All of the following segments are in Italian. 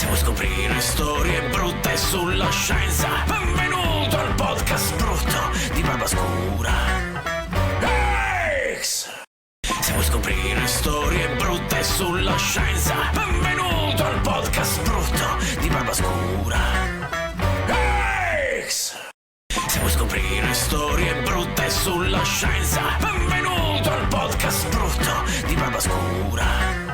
Se vuoi scoprire storie brutte sulla scienza, benvenuto al podcast brutto di Barbascura. Se vuoi scoprire storie brutte sulla scienza, benvenuto al podcast brutto di Barbascura. Se vuoi scoprire storie brutte sulla scienza, benvenuto al podcast brutto di Barbascura.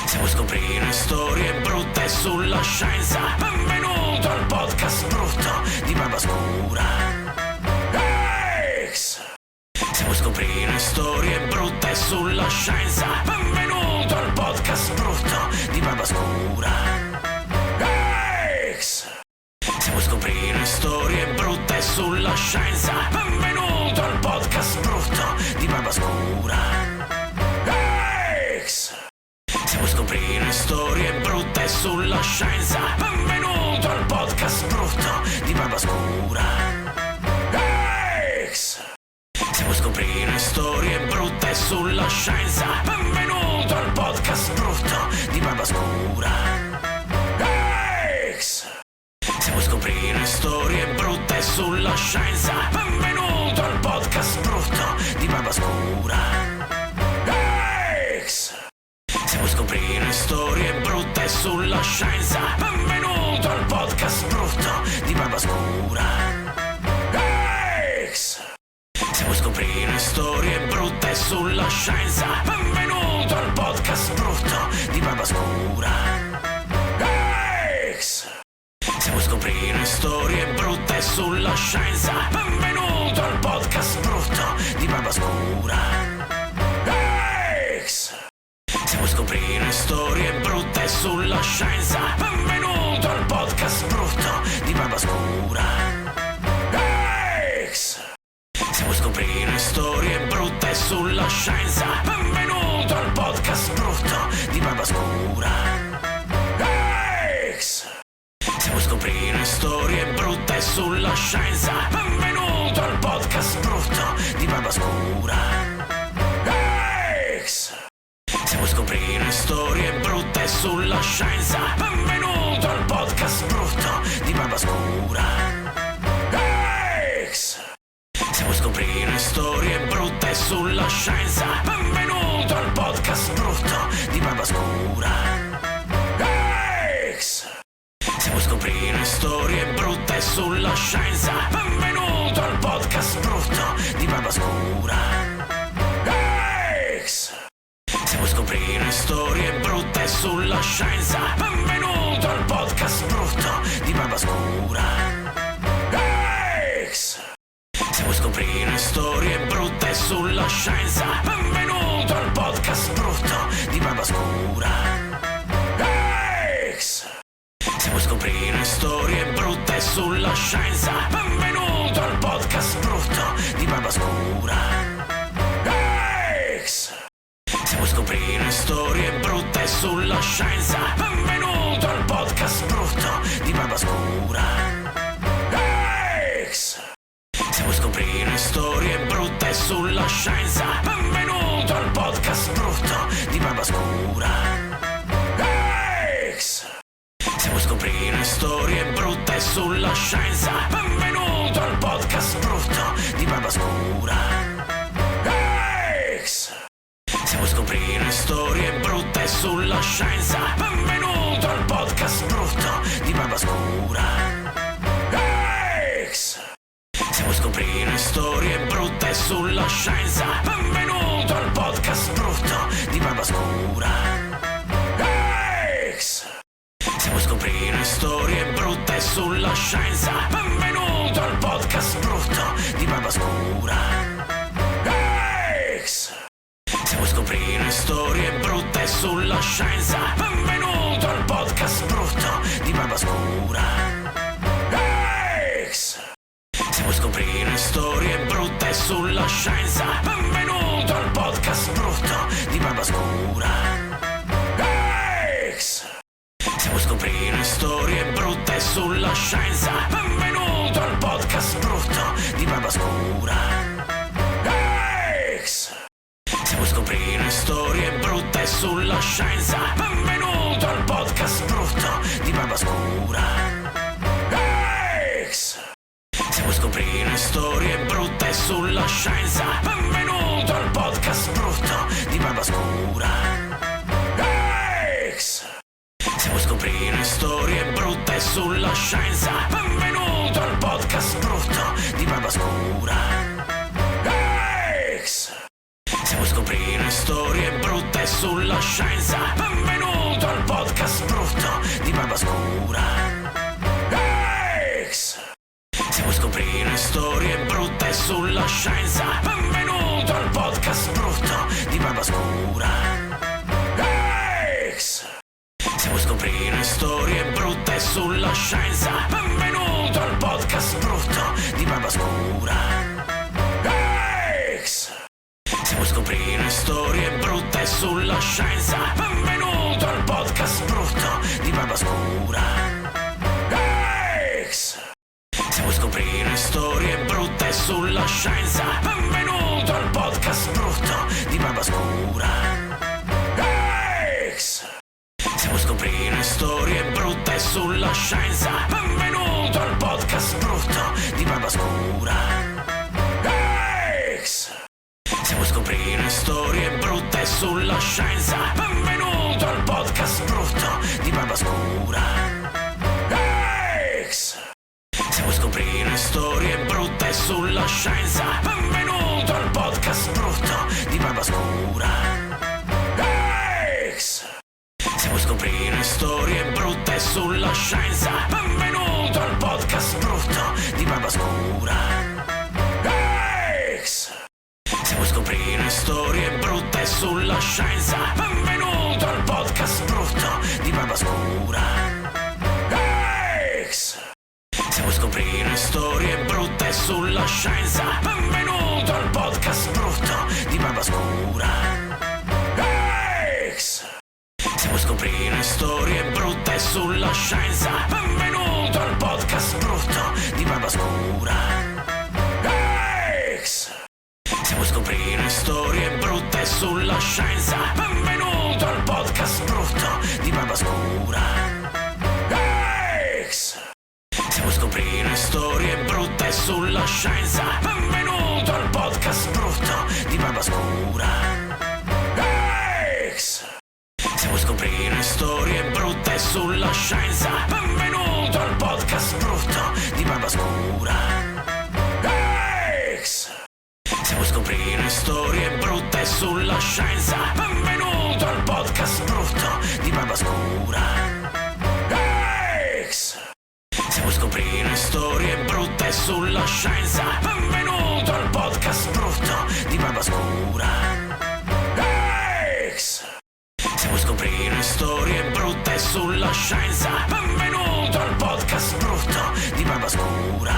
Se vuoi scoprire storie brutte sulla scienza, benvenuto al podcast brutto di Barbascura. Se vuoi scoprire storie brutte sulla scienza, benvenuto al podcast brutto di Barbascura. Se vuoi scoprire storie brutte sulla scienza, benvenuto al podcast brutto di Barbascura. Se vuoi scoprire storie brutte sulla scienza, benvenuto al podcast brutto di Barbascura. Se vuoi scoprire storie brutte sulla scienza, benvenuto al podcast brutto di Barbascura. Se vuoi scoprire storie brutte sulla scienza, benvenuto al podcast brutto di Barbascura. Se vuoi scoprire storie brutte sulla scienza, benvenuto al podcast brutto di Barbascura. Se vuoi scoprire storie brutte sulla scienza, benvenuto al podcast brutto di Barbascura. Se vuoi scoprire storie brutte sulla scienza, benvenuto al podcast brutto di Barbascura. Se vuoi scoprire storie brutte sulla scienza, benvenuto al podcast brutto di Barbascura. Se vuoi scoprire storie brutte sulla scienza, benvenuto al podcast brutto di Barbascura. Se vuoi scoprire storie brutte sulla scienza, benvenuto al podcast brutto di Barbascura. Se vuoi scoprire storie brutte sulla scienza, benvenuto al podcast brutto di Barbascura. Se vuoi scoprire storie brutte sulla scienza, benvenuto al podcast brutto di Barbascura. Se vuoi scoprire storie brutte sulla scienza, benvenuto al podcast brutto di Barbascura. Se vuoi scoprire storie brutte sulla scienza, benvenuto al podcast brutto di Barbascura. Se vuoi scoprire storie brutte sulla scienza, benvenuto al podcast brutto di Barbascura. Se vuoi scoprire storie brutte sulla scienza, benvenuto al podcast brutto di Barbascura. Se vuoi scoprire storie brutte sulla scienza, benvenuto al podcast brutto di Barbascura. Se vuoi scoprire storie brutte sulla scienza, benvenuto al podcast brutto di Barbascura. Se vuoi scoprire storie brutte sulla scienza, benvenuto al podcast brutto di Barbascura. Se vuoi scoprire storie brutte sulla scienza, benvenuto al podcast brutto di Barbascura. Se vuoi scoprire storie brutte sulla scienza, benvenuto al podcast brutto di Barbascura. Se vuoi scoprire storie brutte sulla scienza, benvenuto al podcast brutto di Barbascura. Se vuoi scoprire storie brutte sulla scienza, benvenuto al podcast brutto di Barbascura. Se vuoi scoprire storie brutte sulla scienza, benvenuto al podcast brutto di Barbascura. Se vuoi scoprire storie brutte sulla scienza, benvenuto al podcast brutto di Barbascura. Se vuoi scoprire storie brutte sulla scienza, benvenuto sulla scienza. Benvenuto al podcast brutto di Barbascura. Se vuoi scoprire storie brutte sulla scienza, benvenuto al podcast brutto di Barbascura. Se vuoi scoprire storie brutte sulla scienza, benvenuto al podcast brutto di Barbascura. Se vuoi scoprire storie brutte sulla scienza, benvenuto al podcast brutto di Barbascura. Se vuoi scoprire storie brutte sulla scienza, benvenuto al podcast brutto di Barbascura. Se vuoi scoprire storie brutte sulla scienza, benvenuto al podcast brutto di Barbascura. Se vuoi scoprire storie brutte sulla scienza, benvenuto al podcast brutto di Barbascura. Se vuoi scoprire storie brutte sulla scienza, benvenuto al podcast brutto di Barbascura. Se vuoi scoprire storie brutte sulla scienza, benvenuto al podcast brutto di Barbascura. Se vuoi scoprire storie brutte sulla scienza, benvenuto al podcast brutto di Barbascura. Se vuoi scoprire storie brutte sulla scienza, benvenuto al podcast brutto di Barbascura. Se vuoi scoprire storie brutte sulla scienza, benvenuto al podcast brutto di Barbascura. Se vuoi scoprire storie brutte sulla scienza, benvenuto al podcast brutto di Barbascura. Se vuoi scoprire storie brutte sulla scienza, benvenuto al podcast brutto di Barbascura. Se vuoi scoprire storie brutte sulla scienza, benvenuto al podcast brutto di Barbascura. Se vuoi scoprire storie brutte sulla scienza, benvenuto al podcast brutto di Barbascura. Se vuoi scoprire storie brutte sulla scienza, benvenuto al podcast brutto di Barbascura. Se vuoi scoprire storie brutte sulla scienza, benvenuto al podcast brutto di Barbascura. Se vuoi scoprire storie brutte sulla scienza, benvenuto al podcast brutto di Barbascura.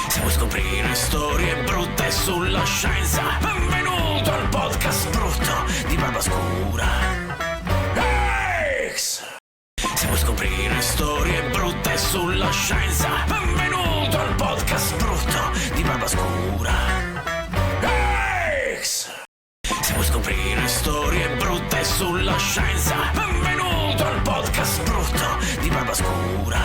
Se vuoi scoprire storie brutte sulla scienza, benvenuto al podcast brutto di Barbascura. Se vuoi scoprire storie brutte sulla scienza, benvenuto al podcast brutto di Barbascura. Se vuoi scoprire storie brutte sulla scienza, benvenuto al podcast brutto di Barbascura.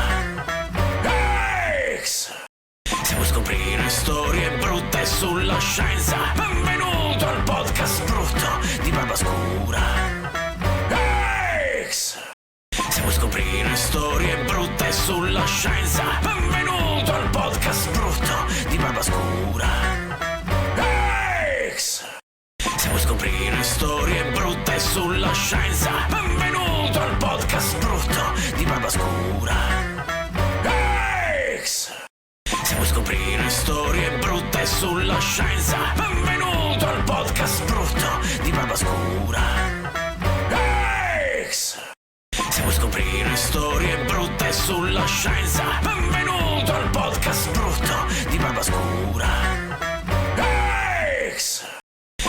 Se vuoi scoprire storie brutte sulla scienza, benvenuto al podcast brutto di Barbascura. Se vuoi scoprire storie brutte sulla scienza, benvenuto al podcast brutto di Barbascura. Se vuoi scoprire storie brutte sulla scienza, benvenuto al podcast brutto di Barbascura. Se vuoi scoprire storie brutte sulla scienza, benvenuto al podcast brutto di Barbascura. Se vuoi scoprire storie brutte sulla scienza, benvenuto al podcast brutto di Barbascura.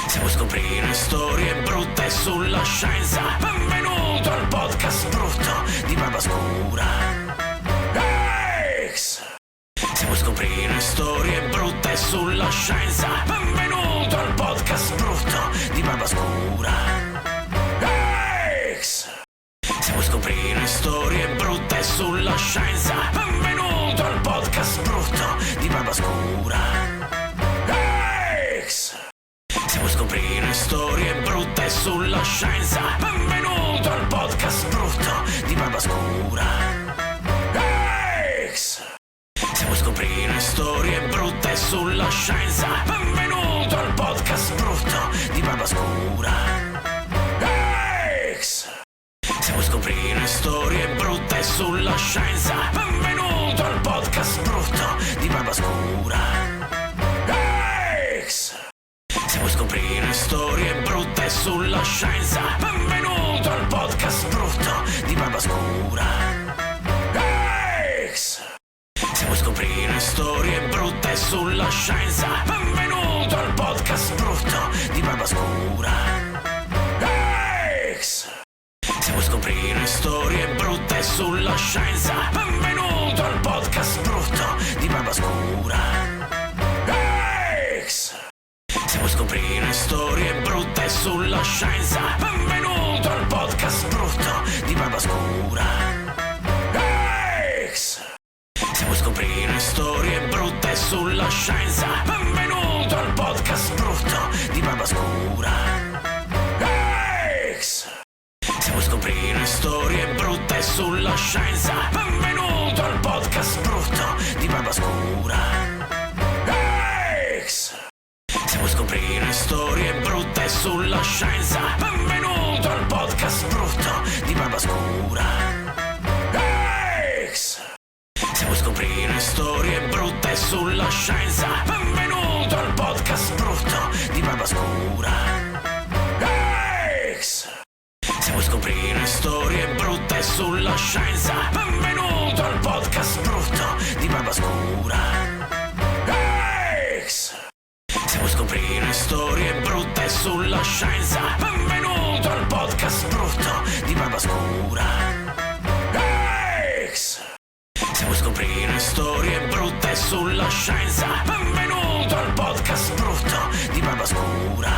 Se vuoi scoprire storie brutte sulla scienza, benvenuto al podcast brutto di Barbascura. Se vuoi scoprire storie brutte sulla scienza, benvenuto al podcast brutto di Barbascura. Se vuoi scoprire storie brutte sulla scienza, benvenuto al podcast brutto di Barbascura. Se vuoi scoprire storie brutte sulla scienza, benvenuto al podcast podcast brutto di barba scura. Se vuoi scoprire storie brutte sulla scienza, benvenuto al podcast brutto di barba scura. Se vuoi scoprire storie brutte sulla scienza, benvenuto al podcast brutto di barba scura. Se vuoi scoprire storie brutte sulla scienza, benvenuto al podcast brutto di barba scura. Se vuoi scoprire storie brutte sulla scienza, benvenuto al podcast brutto di barba scura. Se vuoi scoprire storie brutte sulla scienza, benvenuto al podcast brutto di barba scura. Se vuoi scoprire storie brutte sulla scienza, benvenuto al podcast brutto di barba scura. Se vuoi scoprire storie brutte sulla scienza, benvenuto al podcast brutto di barba scura. Se vuoi scoprire storie brutte sulla scienza, benvenuto al podcast brutto di barba scura. Se vuoi scoprire storie brutte sulla scienza, benvenuto al podcast brutto di barba scura. Se vuoi scoprire storie brutte sulla scienza, benvenuto al podcast brutto di barba scura. Se vuoi scoprire storie brutte sulla scienza, benvenuto al podcast brutto di barba scura. Se vuoi scoprire storie brutte sulla scienza, benvenuto al podcast brutto di barba scura. Se vuoi scoprire storie brutte sulla scienza, benvenuto al podcast brutto di barba scura.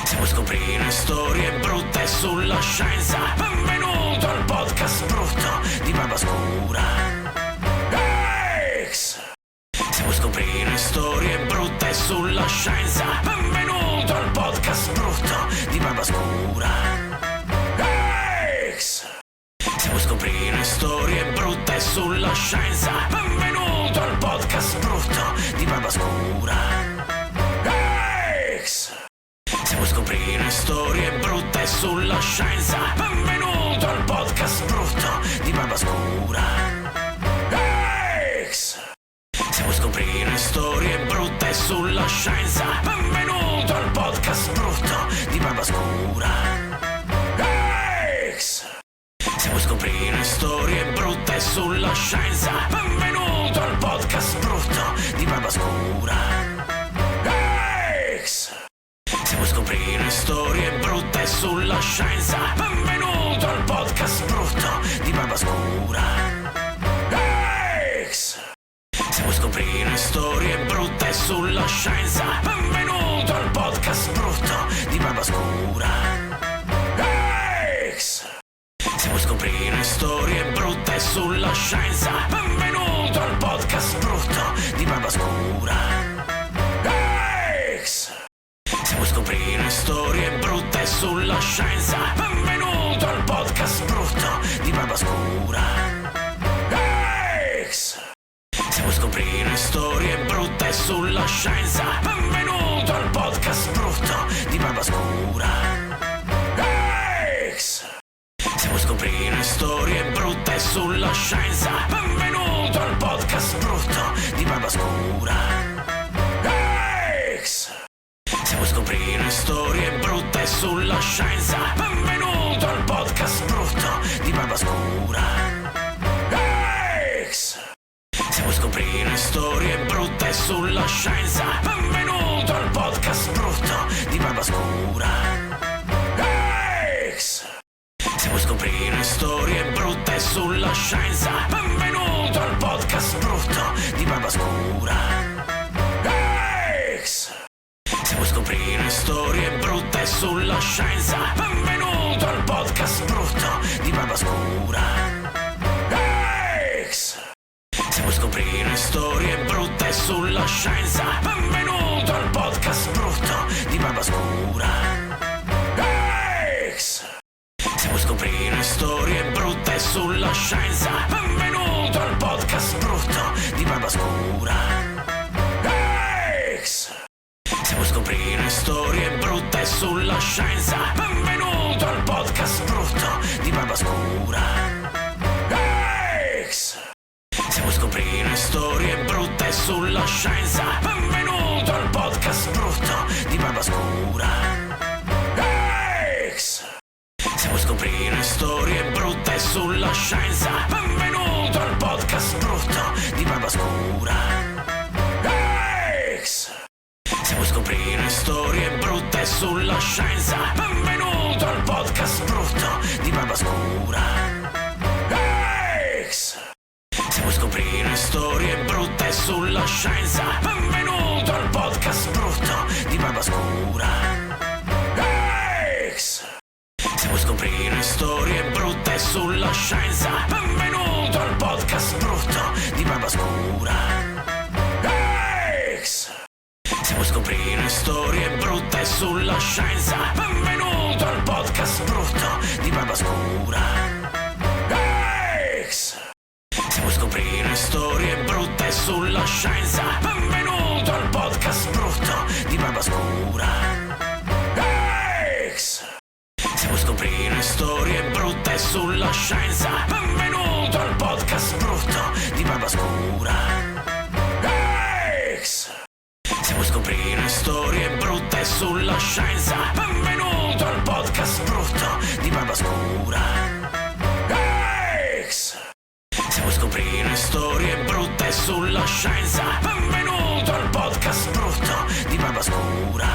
Se vuoi scoprire storie brutte sulla scienza, benvenuto al podcast brutto di barba scura. Se vuoi scoprire storie brutte sulla scienza, benvenuto al podcast brutto di barba scura. Se vuoi scoprire storie brutte sulla scienza, benvenuto al podcast brutto di barba scura. Se vuoi scoprire storie brutte sulla scienza, benvenuto al podcast brutto di barba scura. Se vuoi scoprire storie brutte sulla scienza, benvenuto al podcast brutto di barba scura. Se vuoi scoprire storie brutte sulla scienza, benvenuto al podcast brutto di barba scura. Se vuoi scoprire storie brutte sulla scienza, benvenuto al podcast brutto di barba scura. Se vuoi scoprire storie brutte sulla scienza, benvenuto al podcast brutto di barba scura. Se vuoi scoprire storie brutte sulla scienza, benvenuto al podcast brutto di barba scura. Se vuoi scoprire storie brutte sulla scienza, benvenuto al podcast brutto di barba scura. Se vuoi scoprire storie brutte sulla scienza, benvenuto al podcast brutto di barba scura. Se vuoi scoprire storie brutte sulla scienza, benvenuto al podcast brutto di barba scura. Se vuoi scoprire storie brutte sulla scienza, benvenuto al podcast brutto di barba scura. Se vuoi scoprire storie brutte sulla scienza, benvenuto al podcast brutto di barba scura. Se vuoi scoprire storie brutte sulla scienza, benvenuto al podcast brutto di barba scura. Se vuoi scoprire storie brutte sulla scienza, benvenuto al podcast brutto di barba scura. Se vuoi scoprire storie brutte sulla scienza, benvenuto al podcast brutto di barba scura. brutte sulla scienza. Benvenuto al podcast brutto di Barbascura. Se vuoi scoprire storie brutte sulla scienza, benvenuto al podcast brutto di Barbascura. Se vuoi scoprire storie brutte sulla scienza, benvenuto al podcast brutto di Barbascura. Se vuoi scoprire storie brutte sulla scienza, benvenuto al podcast brutto di Barbascura. Se vuoi scoprire storie brutte sulla scienza, benvenuto al podcast brutto di Barbascura. Se vuoi scoprire storie brutte sulla scienza, benvenuto al podcast brutto di Barbascura. Se vuoi scoprire storie brutte sulla scienza, benvenuto al podcast brutto di Barbascura. Se vuoi scoprire storie brutte sulla scienza, benvenuto al podcast brutto di Barbascura. Se vuoi scoprire storie brutte sulla scienza, benvenuto al podcast brutto di Barbascura. Se vuoi scoprire storie brutte sulla scienza, benvenuto al podcast brutto di Barbascura. Se vuoi scoprire storie brutte sulla scienza, benvenuto al podcast brutto di Barbascura.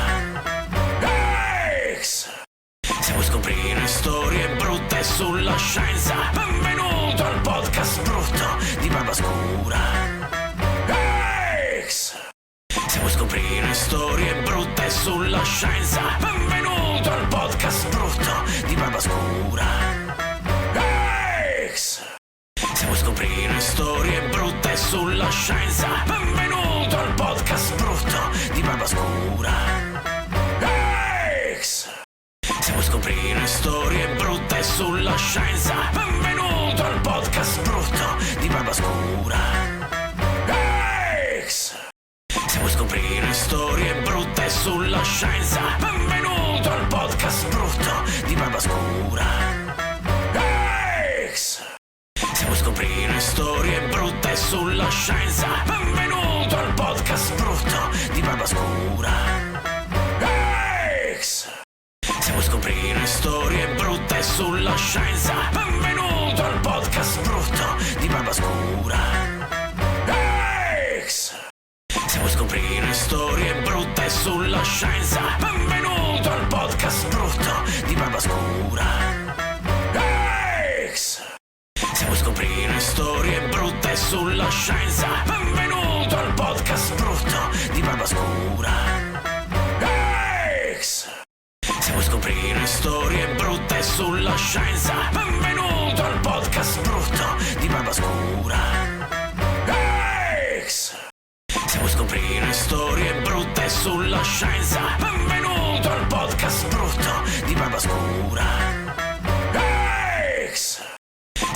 Se vuoi scoprire storie brutte sulla scienza, benvenuto al podcast brutto di Barbascura. Se vuoi scoprire storie brutte sulla scienza, benvenuto al podcast brutto di Barbascura. Se vuoi scoprire storie brutte sulla scienza, benvenuto al podcast brutto di Barbascura. Se vuoi scoprire storie brutte sulla scienza, benvenuto al podcast brutto di Barbascura. Se vuoi scoprire storie brutte sulla scienza, benvenuto al podcast brutto di Barbascura. Se vuoi scoprire storie brutte sulla scienza, benvenuto al podcast brutto di Barbascura. Se vuoi scoprire storie brutte sulla scienza, benvenuto al podcast brutto di Barbascura. Se vuoi scoprire storie brutte sulla scienza, benvenuto al podcast brutto di Barbascura. Se vuoi scoprire storie brutte sulla scienza, benvenuto al podcast brutto di Barbascura. Se vuoi scoprire storie brutte sulla scienza, benvenuto al podcast brutto di Barbascura. Se vuoi scoprire storie brutte sulla scienza, benvenuto al podcast brutto di Barbascura.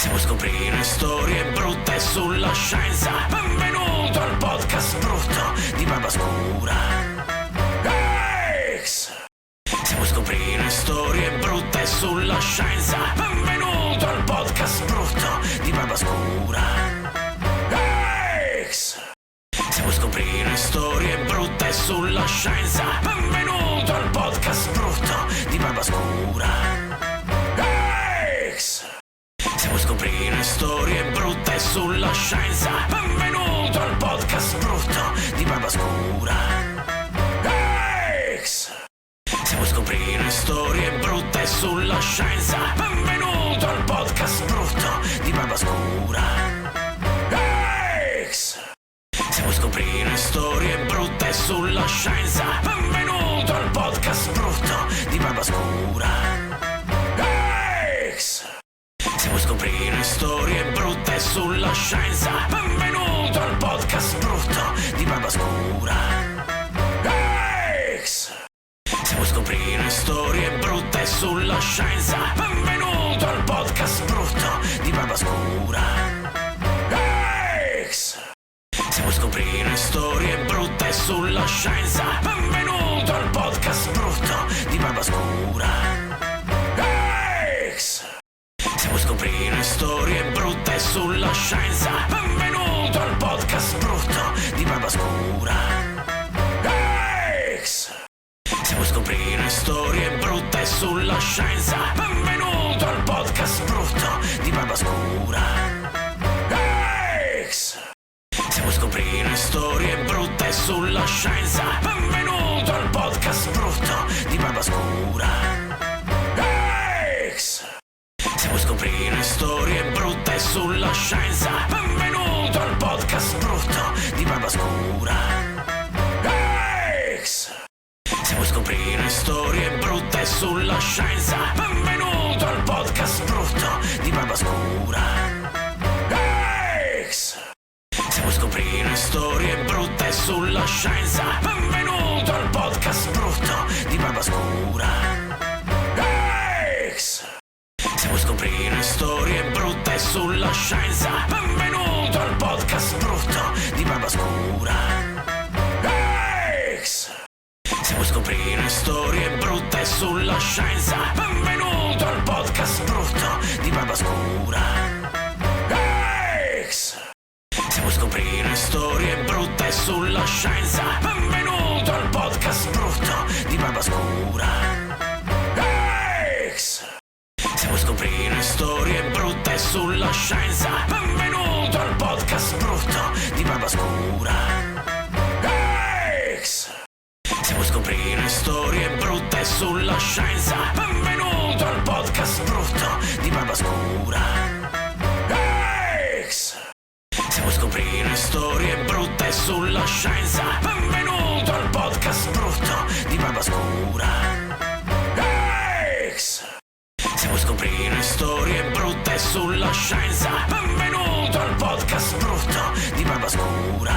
Se vuoi scoprire storie brutte sulla scienza, benvenuto al podcast brutto di Barbascura. Se vuoi scoprire storie brutte sulla scienza, benvenuto al podcast brutto di Barbascura. Se vuoi scoprire storie brutte sulla scienza, benvenuto al podcast brutto di Barbascura. Se vuoi scoprire storie brutte sulla scienza, benvenuto al podcast brutto di Barbascura. Se vuoi scoprire storie brutte sulla scienza, benvenuto al podcast brutto di Barbascura. Se vuoi scoprire storie brutte sulla scienza, benvenuto al podcast brutto di Barbascura. Se vuoi scoprire storie brutte sulla scienza, benvenuto al podcast brutto di Barbascura. Se vuoi scoprire storie brutte sulla scienza, benvenuto al podcast brutto di Barbascura. Se vuoi scoprire storie brutte sulla scienza, benvenuto al podcast brutto storie brutte sulla scienza. Benvenuto al podcast brutto di Barbascura. Se vuoi scoprire storie brutte sulla scienza, benvenuto al podcast brutto di Barbascura. Se vuoi scoprire storie brutte sulla scienza, benvenuto al podcast brutto di Barbascura. Se vuoi scoprire storie brutte sulla scienza, benvenuto al podcast brutto di Barbascura. Se vuoi scoprire storie brutte sulla scienza, benvenuto al podcast brutto di Barbascura. Se vuoi scoprire storie brutte sulla scienza, benvenuto al podcast brutto di Barbascura. Se vuoi scoprire storie brutte sulla scienza, benvenuto al podcast brutto di Barbascura. Se vuoi scoprire storie brutte sulla scienza, benvenuto al podcast brutto di Barbascura. Se vuoi scoprire storie brutte sulla scienza, benvenuto al podcast brutto di Barbascura. Se vuoi scoprire storie brutte sulla scienza, benvenuto al podcast brutto di Barbascura. Se vuoi scoprire storie brutte sulla scienza, benvenuto al podcast brutto di Barbascura. Se vuoi scoprire storie brutte sulla scienza, benvenuto al podcast brutto di Barbascura.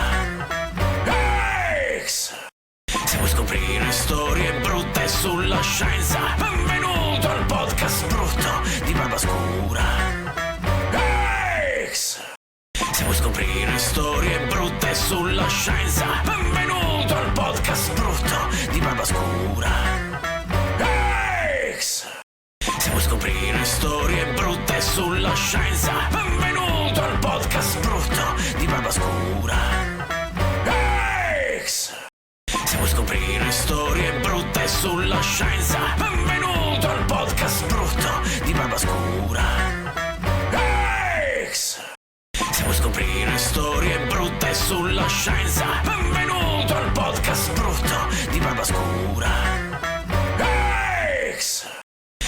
Se vuoi scoprire storie brutte sulla scienza, benvenuto al podcast brutto di Barbascura. Se vuoi scoprire storie brutte sulla scienza, benvenuto al podcast brutto di Barbascura. Se vuoi scoprire storie brutte sulla scienza, benvenuto al podcast brutto di Barbascura. Se vuoi scoprire storie brutte sulla scienza, benvenuto al podcast brutto di Barbascura. Se vuoi scoprire storie brutte sulla scienza, benvenuto al podcast brutto di Barbascura.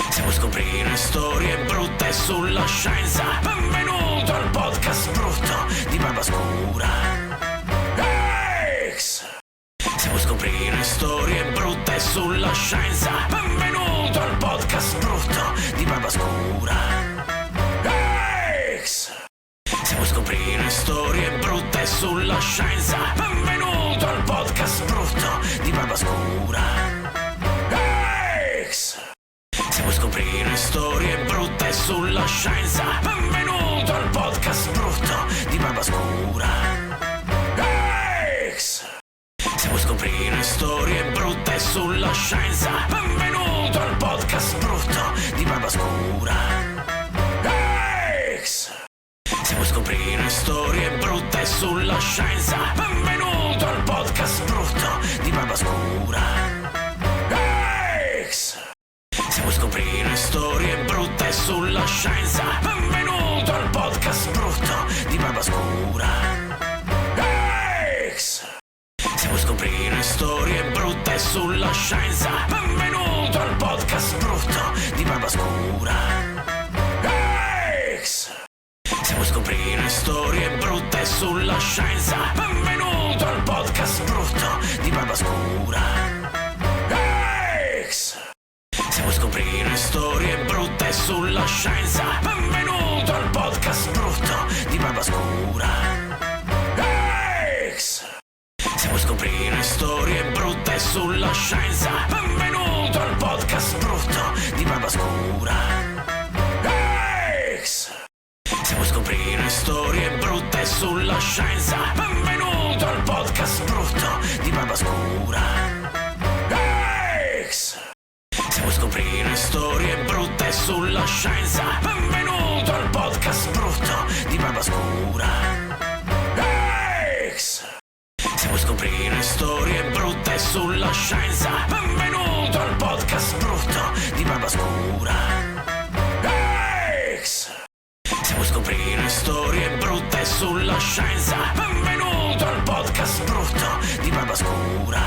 Se vuoi scoprire storie brutte sulla scienza, benvenuto al podcast brutto di Barbascura. Se vuoi scoprire storie brutte sulla scienza, benvenuto al podcast brutto di Barbascura. Se vuoi scoprire storie brutte sulla scienza, benvenuto al podcast brutto di Barbascura. Se vuoi scoprire storie brutte sulla scienza, benvenuto al podcast brutto di Barbascura. Se vuoi scoprire storie brutte sulla scienza, benvenuto al podcast brutto di Barbascura. Se vuoi scoprire storie brutte sulla scienza, benvenuto al podcast brutto di Barbascura. Se vuoi scoprire storie brutte sulla scienza, benvenuto al podcast brutto di Barbascura. Se vuoi scoprire storie brutte sulla scienza, benvenuto al podcast brutto di Barbascura. Se vuoi scoprire storie brutte sulla scienza, benvenuto al podcast brutto di Barbascura. Se vuoi scoprire storie brutte sulla scienza, benvenuto al podcast brutto di Barbascura. Se vuoi scoprire storie brutte sulla scienza, benvenuto al podcast brutto di Barbascura. Se vuoi scoprire storie brutte sulla scienza, benvenuto al podcast brutto di Barbascura. Se vuoi scoprire storie brutte sulla scienza, benvenuto al podcast brutto di Barbascura. Se vuoi scoprire storie brutte sulla scienza. Benvenuto al podcast brutto di Barbascura. Se vuoi scoprire storie brutte sulla scienza, benvenuto al podcast brutto di Barbascura.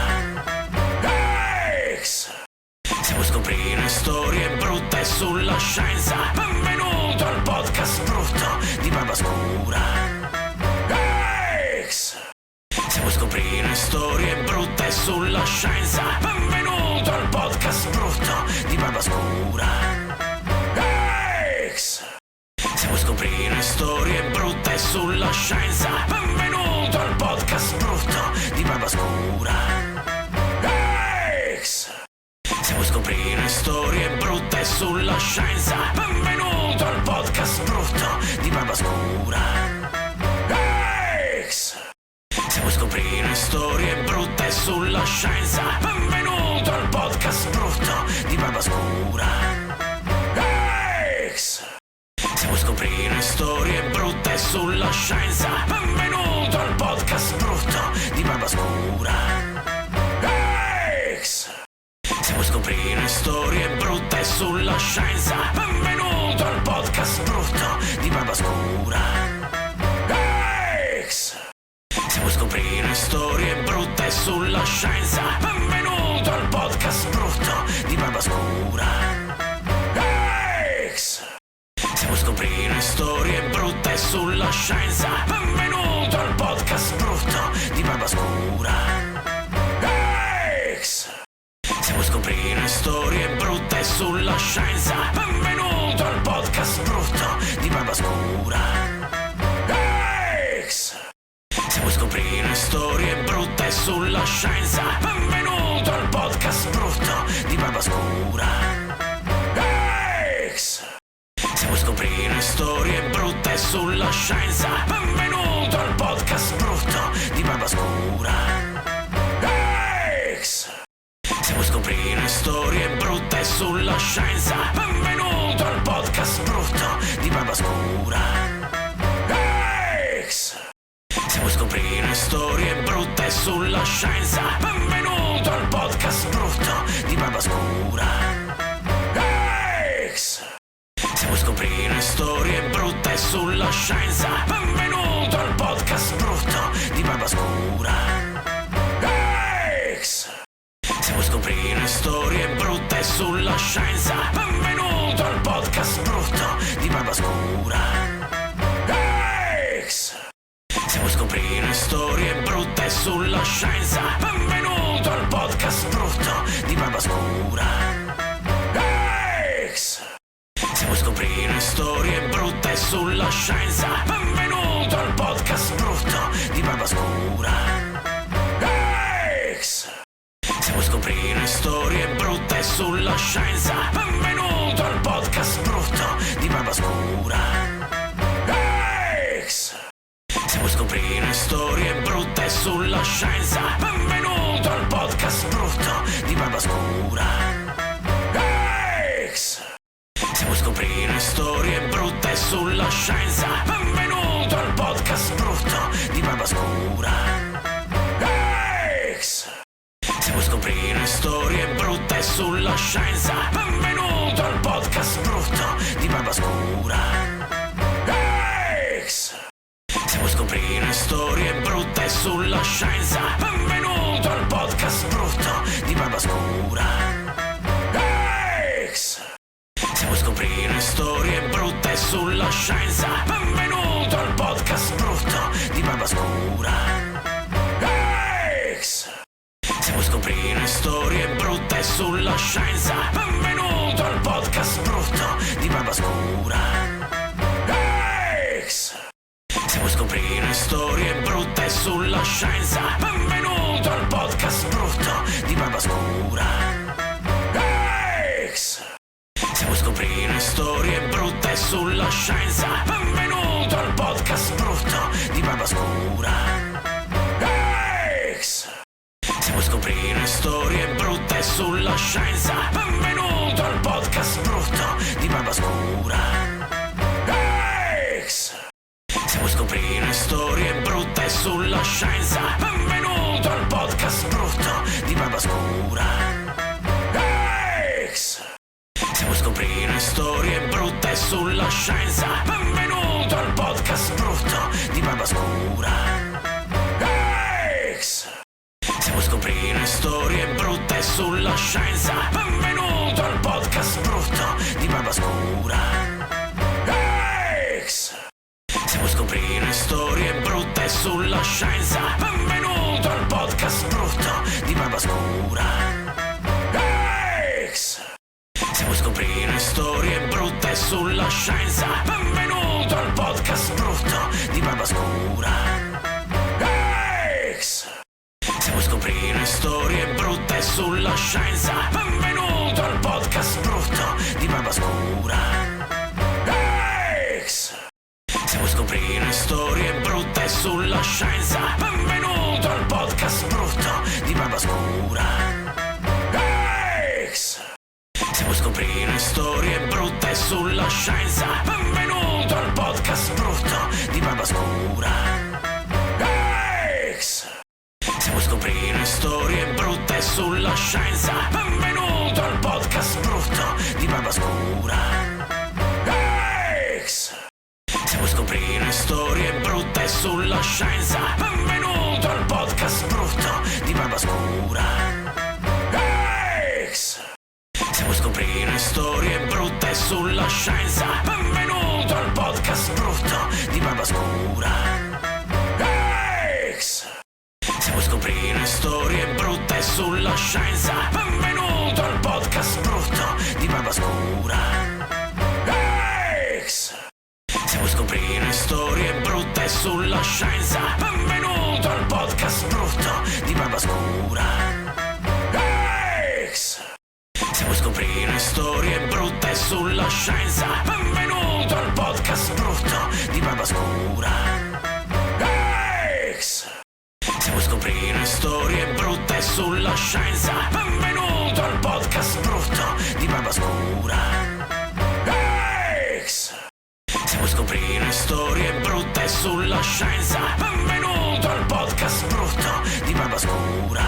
Se vuoi scoprire storie brutte sulla scienza, benvenuto al podcast brutto di Barbascura. Se vuoi scoprire storie brutte sulla scienza, benvenuto al podcast brutto di Barbascura. Se vuoi scoprire storie brutte sulla scienza, benvenuto al podcast brutto di Barbascura. Se vuoi scoprire storie brutte sulla scienza, benvenuto al podcast brutto di Barbascura. Se vuoi scoprire storie brutte sulla scienza, benvenuto al podcast brutto di Barbascura. Se vuoi scoprire storie brutte sulla scienza, benvenuto al podcast brutto di Barbascura. Se vuoi scoprire storie brutte sulla scienza, benvenuto al podcast brutto di Barbascura. Se vuoi scoprire storie brutte sulla scienza, benvenuto al podcast brutto di Barbascura. Se vuoi scoprire storie brutte sulla scienza, benvenuto al podcast brutto di Barbascura. Se vuoi scoprire storie brutte sulla scienza, benvenuto al podcast brutto di Barbascura. Se vuoi scoprire storie brutte sulla scienza, benvenuto al podcast brutto di Barbascura. Se vuoi scoprire storie brutte sulla scienza, benvenuto al podcast brutto di Barbascura. Se vuoi scoprire storie brutte sulla scienza, benvenuto al podcast brutto di Barbascura. Se vuoi scoprire storie brutte sulla scienza, benvenuto al podcast brutto di Barbascura. Se vuoi scoprire storie brutte sulla scienza, benvenuto al podcast brutto di Barbascura. Se vuoi scoprire storie brutte sulla scienza, benvenuto al podcast brutto di Barbascura. Se vuoi scoprire storie brutte sulla scienza, benvenuto al podcast brutto di Barbascura. Se vuoi scoprire storie brutte sulla scienza, benvenuto al podcast brutto di Barbascura. Se vuoi scoprire storie brutte sulla scienza, benvenuto al podcast brutto di Barbascura. Se vuoi scoprire storie brutte sulla scienza, benvenuto al podcast brutto di Barbascura. Se vuoi scoprire storie brutte sulla scienza, benvenuto al podcast brutto di Barbascura. Se vuoi scoprire storie brutte sulla scienza, benvenuto al podcast brutto di Barbascura. Se vuoi scoprire storie brutte sulla scienza, benvenuto al podcast brutto di Barbascura. Se vuoi scoprire storie brutte sulla scienza, benvenuto al podcast brutto di Barbascura. Se vuoi scoprire storie brutte sulla scienza, benvenuto al podcast brutto di Barbascura. Se vuoi scoprire storie brutte sulla scienza, benvenuto al podcast brutto di Barbascura. Se vuoi scoprire storie brutte sulla scienza, benvenuto al podcast brutto di Barbascura. Se vuoi scoprire storie brutte sulla scienza, benvenuto al podcast brutto di Barbascura. Se vuoi scoprire storie brutte sulla scienza, benvenuto al podcast brutto di Barbascura. storie brutte sulla scienza. Benvenuto al podcast brutto di Barbascura. Se vuoi scoprire storie brutte sulla scienza, benvenuto al podcast brutto di Barbascura. Se vuoi scoprire storie brutte sulla scienza, benvenuto al podcast brutto di Barbascura. Se vuoi scoprire storie brutte sulla scienza, benvenuto al podcast brutto di Barbascura. Se vuoi scoprire storie brutte sulla scienza, benvenuto al podcast brutto di Barbascura. Se vuoi scoprire storie brutte sulla scienza, benvenuto al podcast brutto di Barbascura. Se vuoi scoprire storie brutte sulla scienza, benvenuto al podcast brutto di Barbascura. Se vuoi scoprire storie brutte sulla scienza, benvenuto al podcast brutto di Barbascura. Se vuoi scoprire storie brutte sulla scienza, benvenuto al podcast brutto di Barbascura. Se vuoi scoprire storie brutte sulla scienza, benvenuto al podcast brutto di Barbascura. Se vuoi scoprire storie brutte sulla scienza, benvenuto al podcast brutto di Barbascura. Se vuoi scoprire storie brutte sulla scienza, benvenuto al podcast brutto di Barbascura. Se vuoi scoprire storie brutte sulla scienza, benvenuto al podcast brutto di Barbascura. Se vuoi scoprire storie brutte sulla scienza, benvenuto al podcast brutto di Barbascura. Se vuoi scoprire storie brutte sulla scienza, benvenuto al podcast brutto di Barbascura.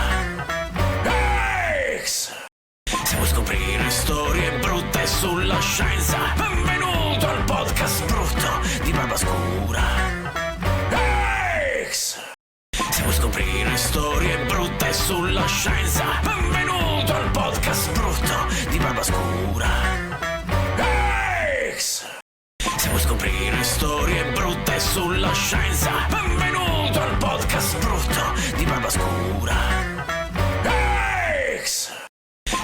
Se vuoi scoprire storie brutte sulla scienza, benvenuto al podcast brutto di Barbascura. Se vuoi scoprire storie brutte sulla scienza, benvenuto al podcast brutto di Barbascura. Se vuoi scoprire storie brutte sulla scienza, benvenuto al podcast brutto di Barbascura.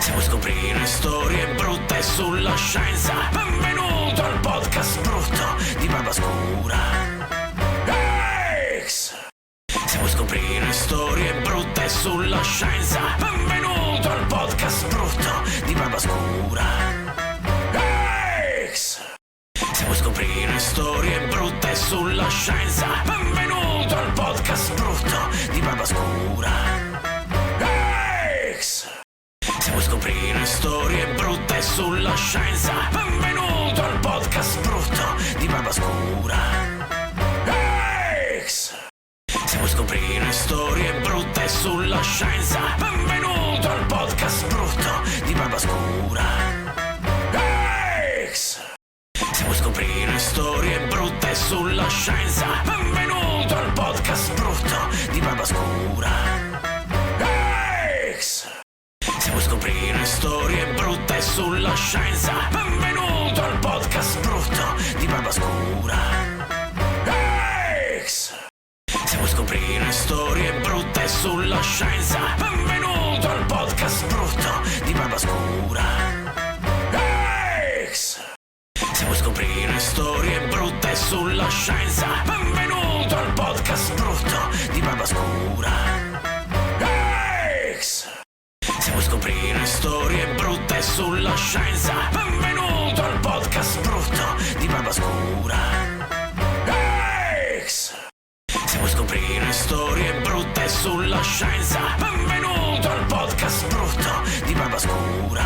Se vuoi scoprire storie brutte sulla scienza, benvenuto al podcast brutto di Barbascura. Se vuoi scoprire storie brutte sulla scienza, benvenuto al podcast brutto di Barbascura. Se vuoi scoprire storie brutte sulla scienza, benvenuto al podcast brutto di Barbascura. Se vuoi scoprire storie brutte sulla scienza, benvenuto al podcast brutto di Barbascura. Se vuoi scoprire storie brutte sulla scienza, benvenuto al podcast brutto di Barbascura. Se vuoi scoprire storie brutte sulla scienza, benvenuto al podcast brutto di Barbascura. Se vuoi scoprire storie brutte sulla scienza, benvenuto al podcast brutto di Barbascura. Se vuoi scoprire storie brutte sulla scienza, benvenuto al podcast brutto di Barbascura. Se vuoi scoprire storie brutte sulla scienza, benvenuto al podcast brutto di Barbascura. Se vuoi scoprire storie brutte sulla scienza, benvenuto al podcast brutto di Barbascura. Se vuoi scoprire storie brutte sulla scienza, benvenuto al podcast brutto di Barbascura.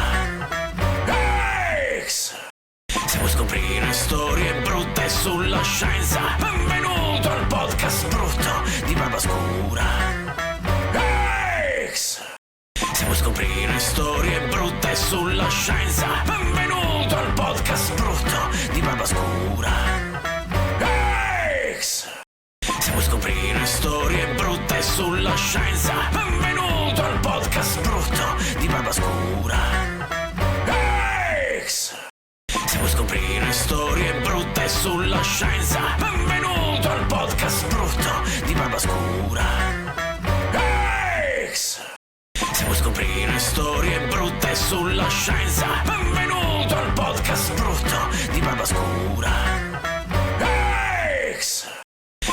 Se vuoi scoprire storie brutte sulla scienza, benvenuto al podcast brutto di Barbascura. Se vuoi scoprire storie brutte sulla scienza, benvenuto al podcast sulla scienza. Benvenuto al podcast brutto di Barbascura. Se vuoi scoprire storie brutte sulla scienza, benvenuto al podcast brutto di Barbascura.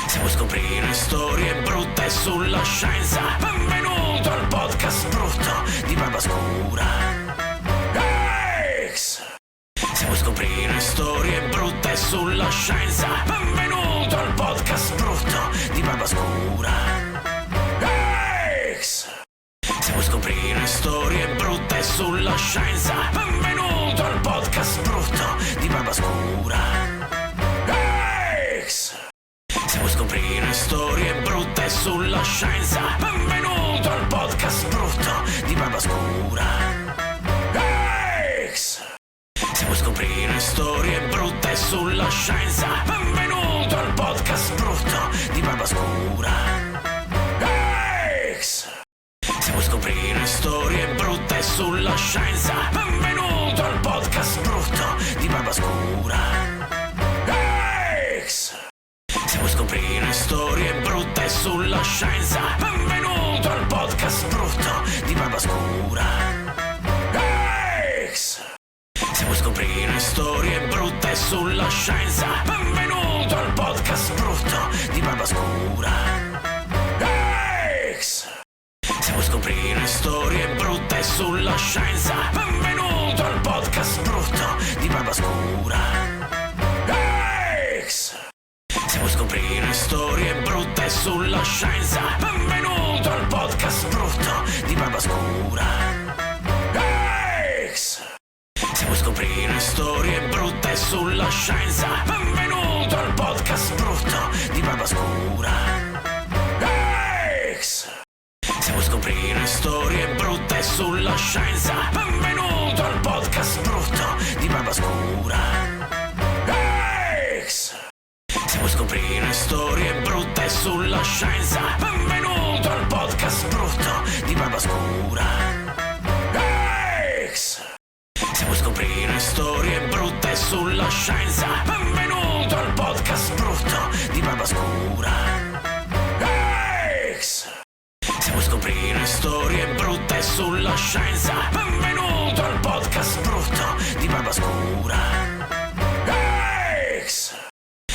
Se vuoi scoprire storie brutte sulla scienza, benvenuto al podcast brutto di Barbascura. Se vuoi scoprire storie brutte sulla scienza, benvenuto al podcast brutto di Barbascura. Se vuoi scoprire storie brutte sulla scienza, benvenuto al podcast brutto di Barbascura. Se vuoi scoprire storie brutte sulla scienza, benvenuto al podcast brutto di Barbascura. Se vuoi scoprire storie brutte sulla scienza, benvenuto al podcast brutto di Barbascura. Se vuoi scoprire storie brutte sulla scienza, benvenuto al podcast brutto di Barbascura. Se vuoi scoprire storie brutte sulla scienza, benvenuto al podcast brutto di Barbascura. Se vuoi scoprire storie brutte sulla scienza, benvenuto al podcast brutto di Barbascura. Se vuoi scoprire storie brutte sulla scienza, benvenuto al podcast brutto di Barbascura. Se vuoi scoprire storie brutte sulla scienza, benvenuto al podcast brutto di Barbascura. Se vuoi scoprire storie brutte sulla scienza, benvenuto al podcast brutto di Barbascura. Se vuoi scoprire storie brutte sulla scienza, benvenuto al podcast brutto di Barbascura. Se vuoi scoprire storie brutte sulla scienza, benvenuto al podcast brutto di Barbascura. Se vuoi scoprire storie brutte sulla scienza, benvenuto al podcast brutto di Barbascura. Se vuoi scoprire storie brutte sulla scienza, benvenuto al podcast brutto di Barbascura.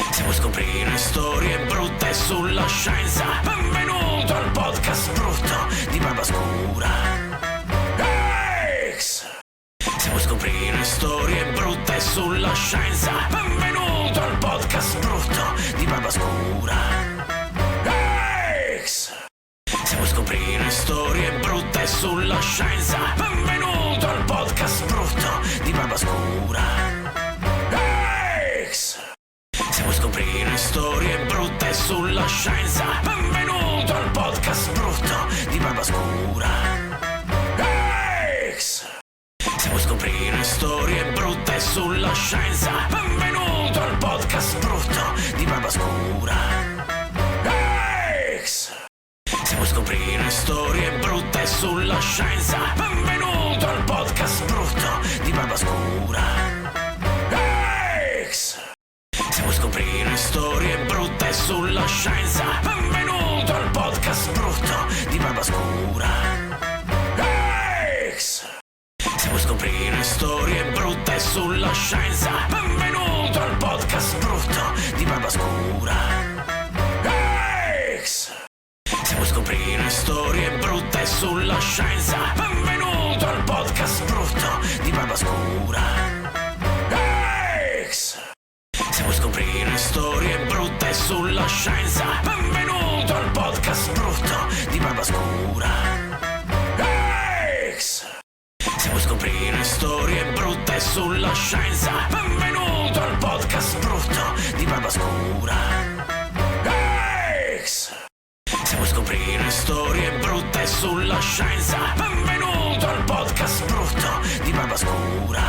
Se vuoi scoprire storie brutte sulla scienza, benvenuto al podcast brutto di Barbascura. Se vuoi scoprire storie brutte sulla scienza, benvenuto al podcast brutto di Barbascura. Se vuoi scoprire storie brutte sulla scienza, benvenuto al podcast brutto di Barbascura. Se vuoi scoprire storie brutte sulla scienza, benvenuto al podcast brutto di Barbascura. Se vuoi scoprire storie brutte sulla scienza, benvenuto al podcast brutto di Barbascura. Se vuoi scoprire storie brutte sulla scienza, benvenuto al podcast brutto di Barbascura. Se vuoi scoprire storie brutte sulla scienza, benvenuto al podcast brutto di Barbascura. Se vuoi scoprire storie brutte sulla scienza, benvenuto al podcast brutto di Barbascura. Se vuoi scoprire storie brutte sulla scienza, benvenuto al podcast brutto di Barbascura. Se vuoi scoprire storie brutte sulla scienza, benvenuto al podcast brutto di Barbascura. Se vuoi scoprire storie brutte sulla scienza, benvenuto al podcast brutto di Barbascura. Se vuoi scoprire storie brutte sulla scienza, benvenuto al podcast brutto di Barbascura.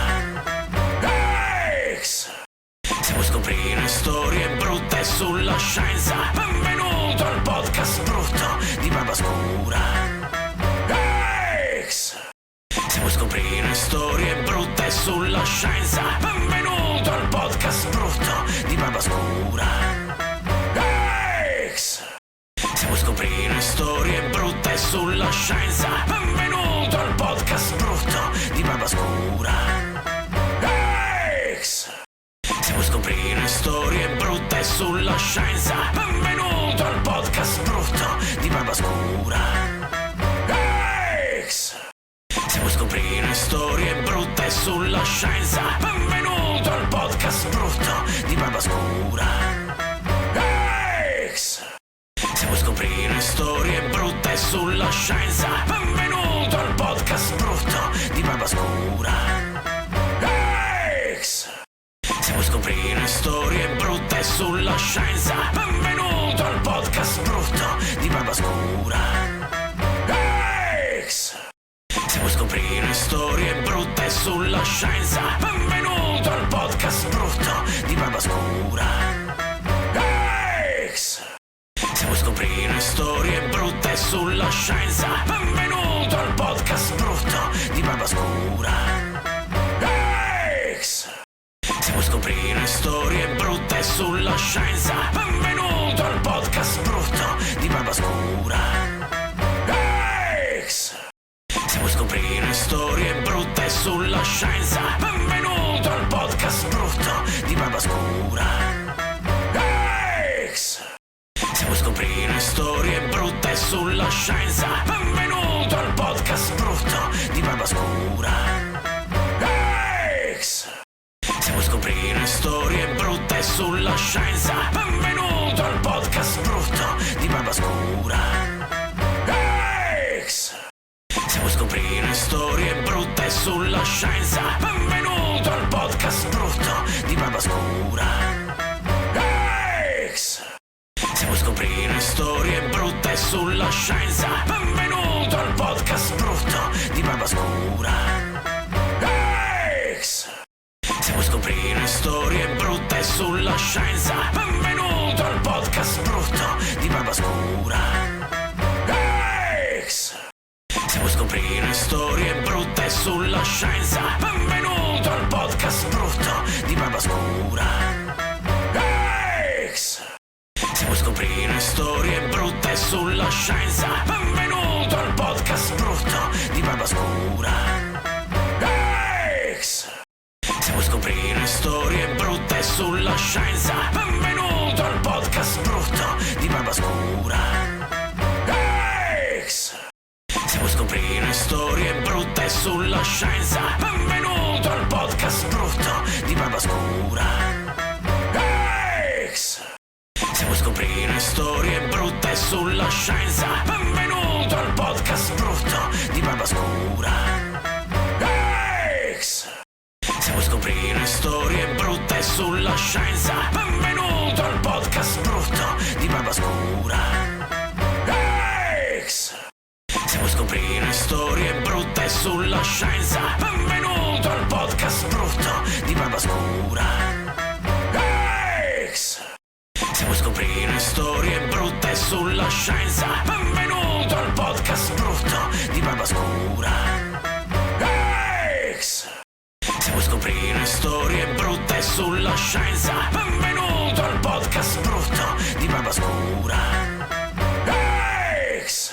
Se vuoi scoprire storie brutte sulla scienza, benvenuto al podcast brutto di Barbascura. Se vuoi scoprire storie brutte sulla scienza, benvenuto al podcast brutto di Barbascura. Scura. X. Se vuoi scoprire storie brutte sulla scienza, benvenuto al podcast brutto di Barba Scura. X. Se vuoi scoprire storie brutte sulla scienza, benvenuto al podcast brutto di Barba Scura. X. Se vuoi scoprire storie brutte sulla scienza, benvenuto al podcast brutto di Barba Scura. X. Se vuoi scoprire storie brutte sulla scienza, benvenuto al podcast brutto di Barba Scura. X. Se vuoi scoprire storie brutte sulla scienza, benvenuto al podcast brutto di Barba Scura. X. Se vuoi scoprire storie brutte sulla scienza, benvenuto al podcast brutto di Barba Scura. X. Se vuoi scoprire storie brutte sulla scienza, benvenuto al podcast brutto di Barba Scura. X. Se vuoi scoprire storie brutte sulla scienza, benvenuto al podcast brutto di Barba Scura. X. Se vuoi scoprire storie brutte sulla scienza, benvenuto al podcast brutto di Barba Scura. X. Se vuoi scoprire storie brutte sulla scienza, benvenuto al podcast brutto di Barba Scura. X. Se vuoi scoprire storie brutte sulla scienza, benvenuto al podcast brutto di Barba Scura. X. Se vuoi scoprire storie brutte sulla scienza, benvenuto al podcast brutto di Barba Scura. X. Se vuoi scoprire storie brutte sulla scienza, benvenuto al podcast brutto di Barba Scura. X. Se vuoi scoprire storie brutte sulla scienza, benvenuto al podcast brutto di Barba Scura. X. Se vuoi scoprire storie brutte sulla scienza, benvenuto al podcast brutto di Barba Scura. X. Se vuoi scoprire storie brutte sulla scienza, benvenuto al podcast brutto di Barba Scura. X. Se vuoi scoprire storie brutte sulla scienza, benvenuto al podcast brutto di Barba Scura. X. Se vuoi scoprire storie brutte sulla scienza, benvenuto al podcast brutto di Barba Scura. X. Se vuoi scoprire storie brutte sulla scienza, benvenuto al podcast brutto di Barba Scura. X. Se vuoi scoprire storie brutte sulla scienza, benvenuto al podcast brutto di Barba Scura. X. Se vuoi scoprire storie brutte sulla scienza, benvenuto al podcast brutto di Barba Scura. X. Se vuoi scoprire storie brutte sulla scienza, benvenuto al podcast brutto di Barba Scura. X. Se vuoi scoprire storie brutte sulla scienza, benvenuto al podcast brutto di Barba Scura. X.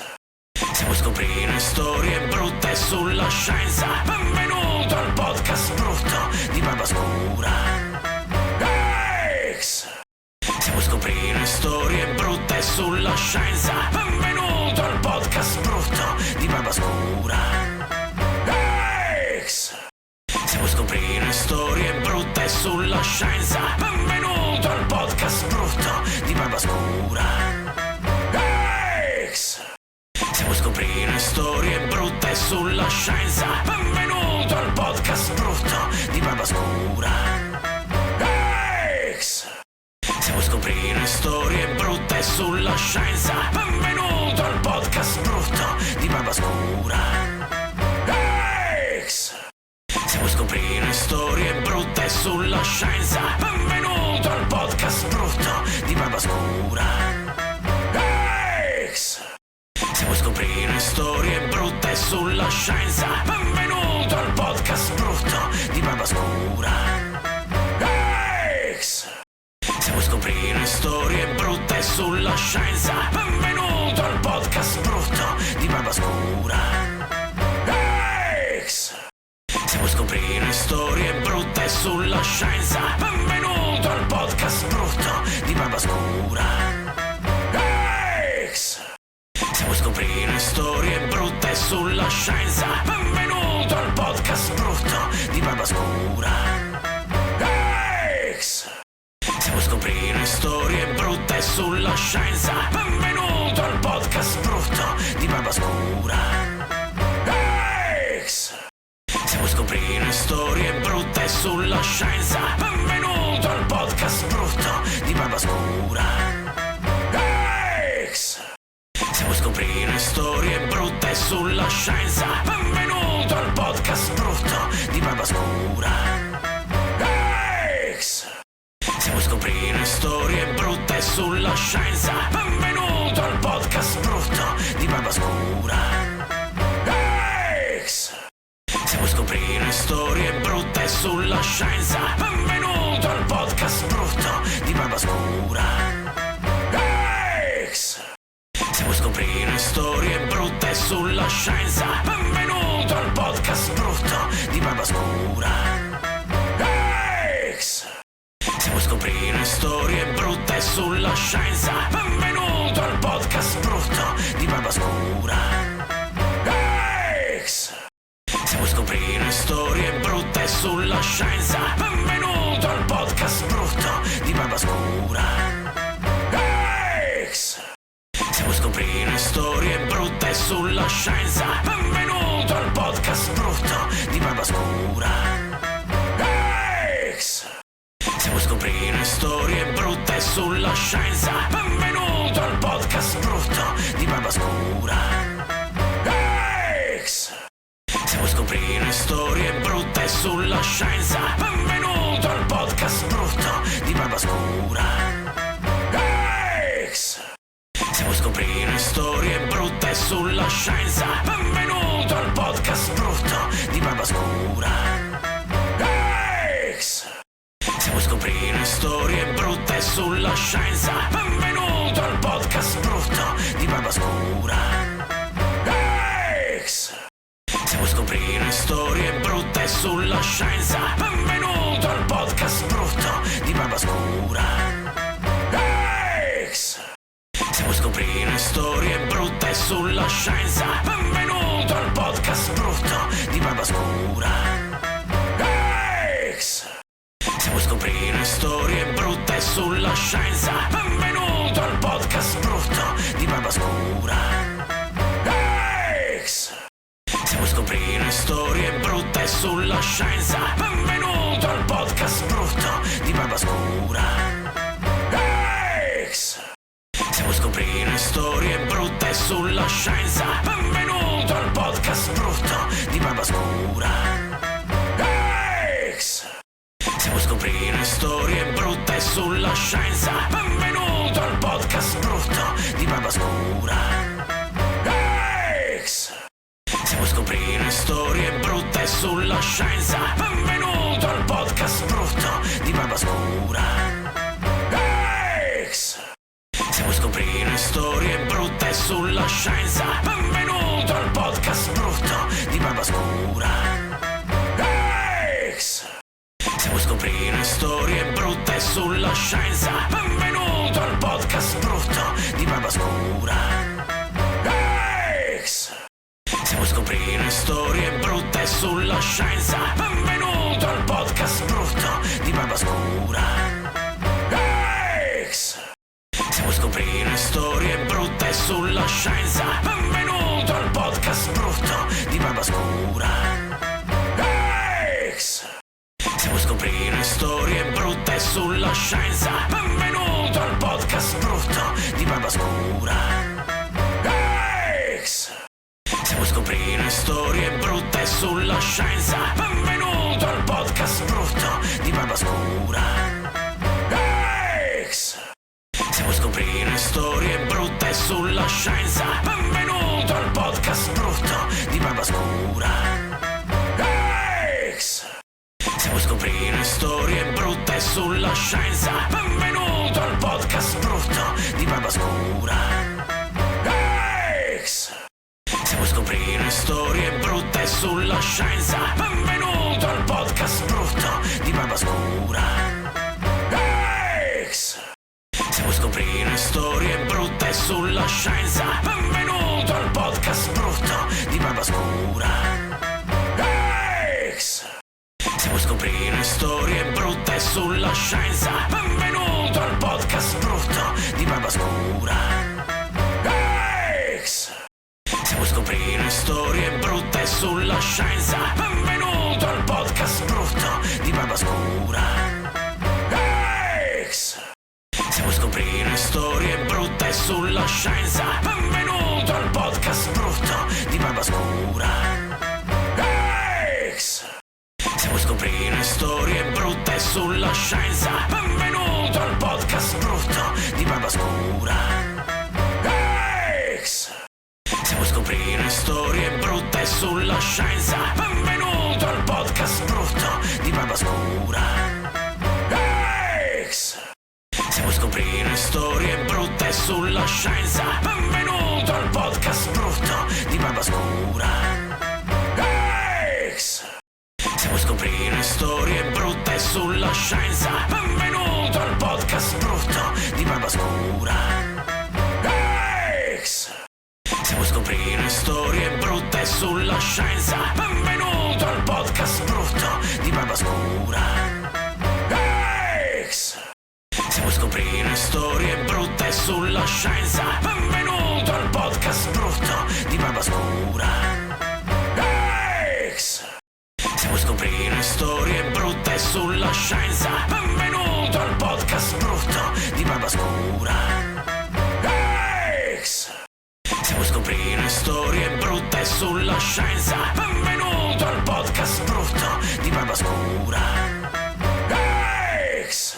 Se vuoi scoprire storie brutte sulla scienza, benvenuto al podcast brutto di Barba Scura. X. Se vuoi scoprire storie brutte sulla scienza, benvenuto al podcast brutto di Barba Scura. X. Se vuoi scoprire storie brutte sulla scienza, benvenuto al podcast brutto di Barba Scura. X. Se vuoi scoprire storie brutte sulla scienza, benvenuto al podcast brutto di Barba Scura. X. Se vuoi scoprire storie brutte sulla scienza, benvenuto al podcast brutto di Barba Scura. X. Se vuoi scoprire storie brutte sulla scienza, benvenuto al podcast brutto di Barba Scura. X. Se vuoi scoprire storie brutte sulla scienza, benvenuto al podcast brutto di Barba Scura. X. Se vuoi sulla scienza. Benvenuto al podcast brutto di Barbascura. Se vuoi scoprire storie brutte sulla scienza, benvenuto al podcast brutto di Barbascura. Se vuoi scoprire storie brutte sulla scienza, benvenuto al podcast brutto di Barbascura. Se vuoi scoprire storie brutte sulla scienza, benvenuto al podcast brutto di Barbascura. Se vuoi scoprire storie brutte sulla scienza, benvenuto al podcast brutto di Barbascura. Se vuoi scoprire storie brutte sulla scienza, benvenuto al podcast brutto di Barbascura. Se vuoi scoprire storie brutte sulla scienza, benvenuto al podcast brutto di Barbascura. Se vuoi scoprire storie brutte sulla scienza, benvenuto al podcast brutto di Barbascura. Se vuoi scoprire storie brutte sulla scienza, benvenuto al podcast brutto di Barbascura. Se vuoi scoprire storie brutte sulla scienza, benvenuto al podcast brutto di Barbascura. Se vuoi scoprire storie brutte sulla scienza, benvenuto al podcast brutto di Barbascura. Se vuoi scoprire storie brutte sulla scienza, benvenuto al podcast brutto di Barbascura. Se vuoi scoprire storie brutte sulla scienza, benvenuto al podcast brutto di Barbascura. Se vuoi scoprire storie brutte sulla scienza, benvenuto al podcast brutto di Barbascura. Se vuoi scoprire storie brutte sulla scienza, benvenuto al podcast brutto di Barbascura. Se vuoi scoprire storie brutte sulla scienza, benvenuto al podcast brutto di Barbascura. Se vuoi scoprire storie brutte sulla scienza, benvenuto al podcast brutto di Barbascura. Se vuoi scoprire storie brutte sulla scienza, benvenuto al podcast brutto di Barbascura. Se vuoi scoprire storie brutte sulla scienza, benvenuto al podcast brutto di Barbascura. Se vuoi scoprire storie brutte sulla scienza, benvenuto al podcast brutto di Barbascura. Se vuoi scoprire storie brutte sulla scienza, benvenuto al podcast brutto di Barbascura. Se vuoi scoprire storie brutte sulla scienza, benvenuto al podcast brutto di Barbascura. Se vuoi scoprire storie brutte sulla scienza, benvenuto al podcast brutto di Barbascura. Se vuoi scoprire storie brutte sulla scienza, benvenuto al podcast brutto di Barbascura. Se vuoi scoprire storie brutte sulla scienza, benvenuto al podcast brutto di Barbascura. Se vuoi scoprire storie brutte sulla scienza, benvenuto al podcast brutto di Barbascura. Se vuoi scoprire storie brutte sulla scienza, benvenuto al podcast brutto di Barbascura. Se vuoi scoprire storie brutte sulla scienza, benvenuto al podcast brutto di Barbascura. Se vuoi scoprire storie brutte sulla scienza, benvenuto al podcast brutto di Barbascura. Se vuoi scoprire storie brutte sulla scienza, benvenuto al podcast brutto di Barbascura. Se vuoi scoprire storie brutte sulla scienza, benvenuto al podcast brutto di barba scura. X. Se vuoi scoprire storie brutte sulla scienza, benvenuto al podcast brutto di barba scura. X. Se vuoi scoprire storie brutte sulla scienza, benvenuto al podcast brutto di barba scura. X. Se vuoi scoprire storie brutte sulla scienza, benvenuto al podcast brutto di barba scura. X. Se vuoi scoprire storie brutte sulla scienza, benvenuto al podcast brutto di barba scura. X. Se vuoi scoprire storie brutte sulla scienza, benvenuto al podcast brutto di barba scura. X. Se vuoi scoprire storie brutte sulla scienza, benvenuto al podcast brutto di barba scura. X. Se vuoi scoprire storie brutte sulla scienza, benvenuto al podcast brutto di barba scura. X. Se vuoi scoprire storie brutte sulla scienza, benvenuto al podcast brutto di barba scura. X. Se vuoi scoprire storie brutte sulla scienza, benvenuto al podcast brutto di barba scura. X. Se vuoi scoprire storie brutte sulla scienza, benvenuto al podcast brutto di barba scura. X. Se vuoi scoprire storie brutte sulla scienza, benvenuto al podcast brutto di barba scura. X. Se vuoi scoprire storie brutte sulla scienza, benvenuto al podcast brutto di barba scura. X. Se vuoi scoprire storie brutte sulla scienza, benvenuto al podcast brutto di barba scura. X.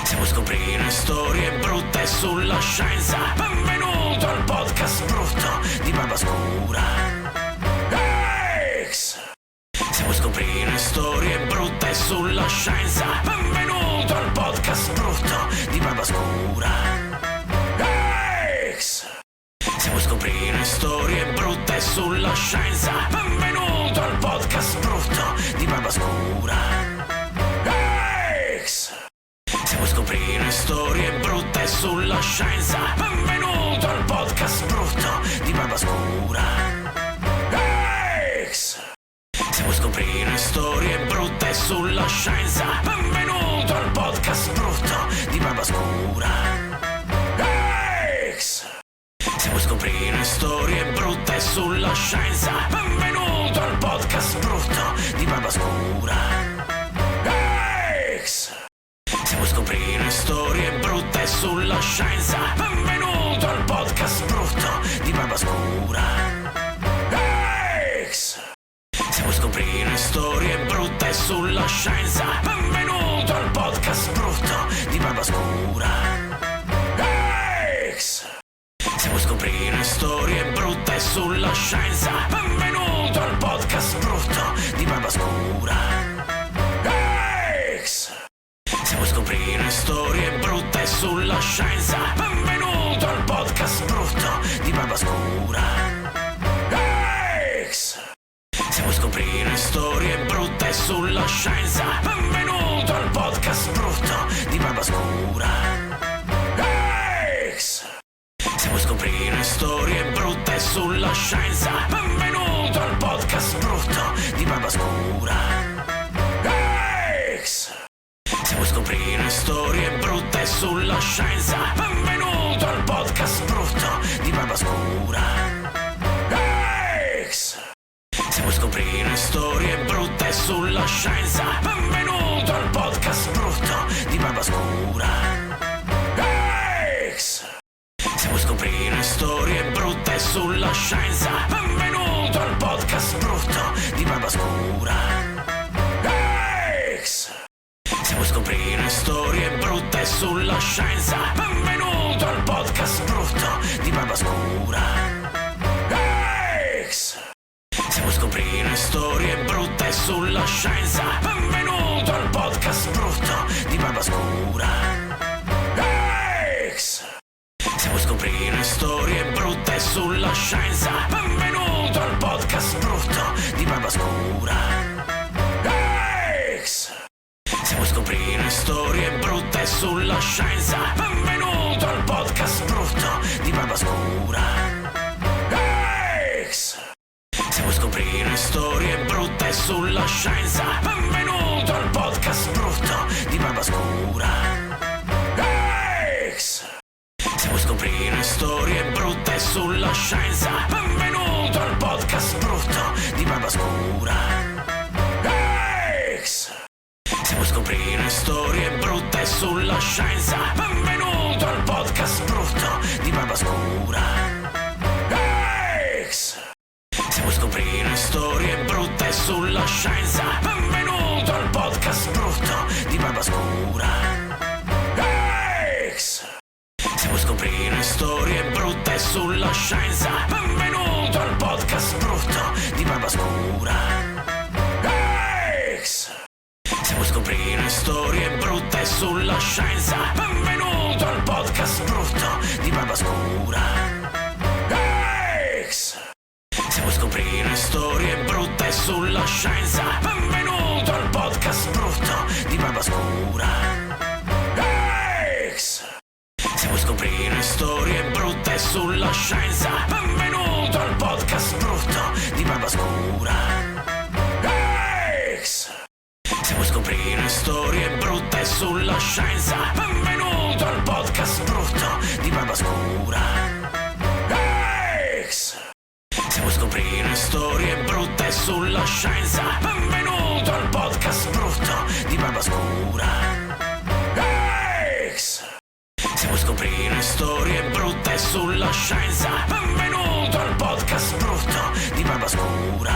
Se vuoi scoprire storie brutte sulla scienza, benvenuto al podcast brutto di barba scura. X. Se vuoi scoprire storie brutte sulla scienza, benvenuto al podcast brutto di barba scura. X. Se vuoi scoprire storie brutte sulla scienza, benvenuto al podcast brutto di barba scura. X. Se vuoi scoprire storie brutte sulla scienza, benvenuto al podcast brutto di barba scura. X. Se vuoi scoprire storie brutte sulla scienza, benvenuto al podcast brutto di barba scura. X. Se vuoi scoprire storie brutte sulla scienza, benvenuto al podcast brutto di barba scura. X. Se vuoi scoprire storie brutte sulla scienza, benvenuto al podcast brutto di barba scura. X. Se vuoi scoprire storie brutte sulla scienza, benvenuto al podcast brutto di barba scura. X. Se vuoi scoprire storie brutte sulla scienza, benvenuto al podcast brutto di barba scura. X. Se vuoi scoprire storie brutte sulla scienza, benvenuto al podcast brutto di barba scura. X. Se vuoi scoprire storie brutte sulla scienza, benvenuto al podcast brutto di barba scura. X. Se vuoi scoprire storie brutte sulla scienza, benvenuto al podcast brutto di barba scura. X. Se vuoi scoprire storie brutte sulla scienza, benvenuto al podcast brutto di barba scura. X. Se vuoi scoprire storie brutte sulla scienza, benvenuto al podcast brutto di barba scura. X. Se vuoi scoprire storie brutte sulla scienza, benvenuto al podcast brutto di barba scura. X. Se vuoi scoprire storie brutte sulla scienza, benvenuto al podcast brutto di barba scura. X. Se vuoi scoprire storie brutte sulla scienza, benvenuto al podcast brutto di barba scura. X. scoprire storie brutte sulla scienza. Benvenuto al podcast brutto di Barbascura. Se vuoi scoprire storie brutte sulla scienza, benvenuto al podcast brutto di Barbascura. Se vuoi scoprire storie brutte sulla scienza, benvenuto al podcast brutto di Barbascura. Se vuoi scoprire storie brutte sulla scienza, benvenuto al podcast brutto di Barbascura. Se vuoi scoprire storie brutte sulla scienza, benvenuto al podcast brutto di Barbascura. Se vuoi scoprire storie brutte sulla scienza, benvenuto al podcast brutto di Barbascura. Se vuoi scoprire storie brutte sulla scienza, benvenuto al podcast brutto di Barbascura. Se vuoi scoprire storie brutte sulla scienza, benvenuto al podcast brutto di Barbascura. Se vuoi scoprire storie brutte sulla scienza, benvenuto al podcast brutto di Barbascura. Se vuoi scoprire storie brutte sulla scienza, benvenuto al podcast brutto di Barbascura. Se vuoi scoprire storie brutte sulla scienza, benvenuto al podcast brutto di Barbascura. Se vuoi scoprire storie brutte sulla scienza, benvenuto al podcast brutto di Barbascura.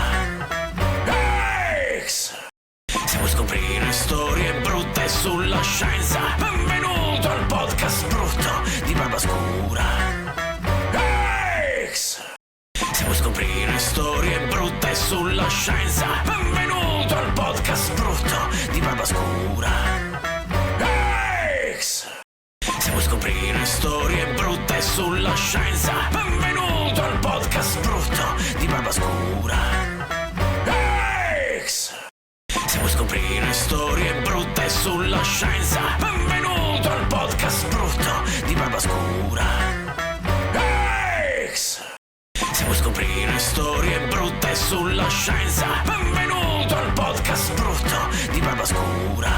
Se vuoi scoprire storie brutte sulla scienza, benvenuto al podcast brutto di Barbascura. Se vuoi scoprire storie brutte sulla scienza, benvenuto al podcast brutto di Barbascura. Se vuoi scoprire storie brutte sulla scienza, benvenuto al podcast brutto di Barbascura. Se vuoi scoprire storie brutte sulla scienza, benvenuto al podcast brutto di Barbascura. Se vuoi scoprire storie brutte sulla scienza, benvenuto al podcast brutto di Barbascura.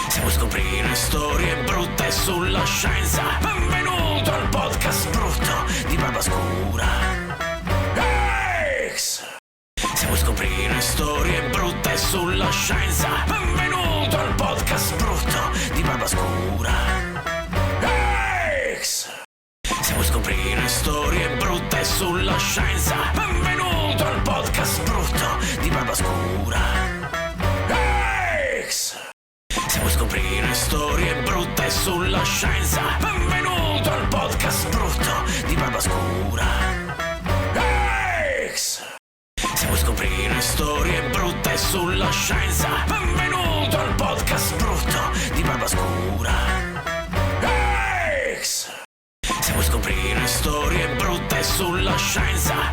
Se vuoi scoprire storie brutte sulla scienza, benvenuto al podcast brutto di Barbascura. Se vuoi scoprire storie brutte sulla scienza, benvenuto al podcast brutto di Barbascura. Se vuoi scoprire storie brutte sulla scienza, benvenuto al podcast brutto di Barbascura. Se vuoi scoprire storie brutte sulla scienza, benvenuto al podcast brutto di Barbascura. Se vuoi scoprire storie brutte sulla scienza, benvenuto al podcast brutto di Barbascura. Se vuoi scoprire storie brutte sulla scienza,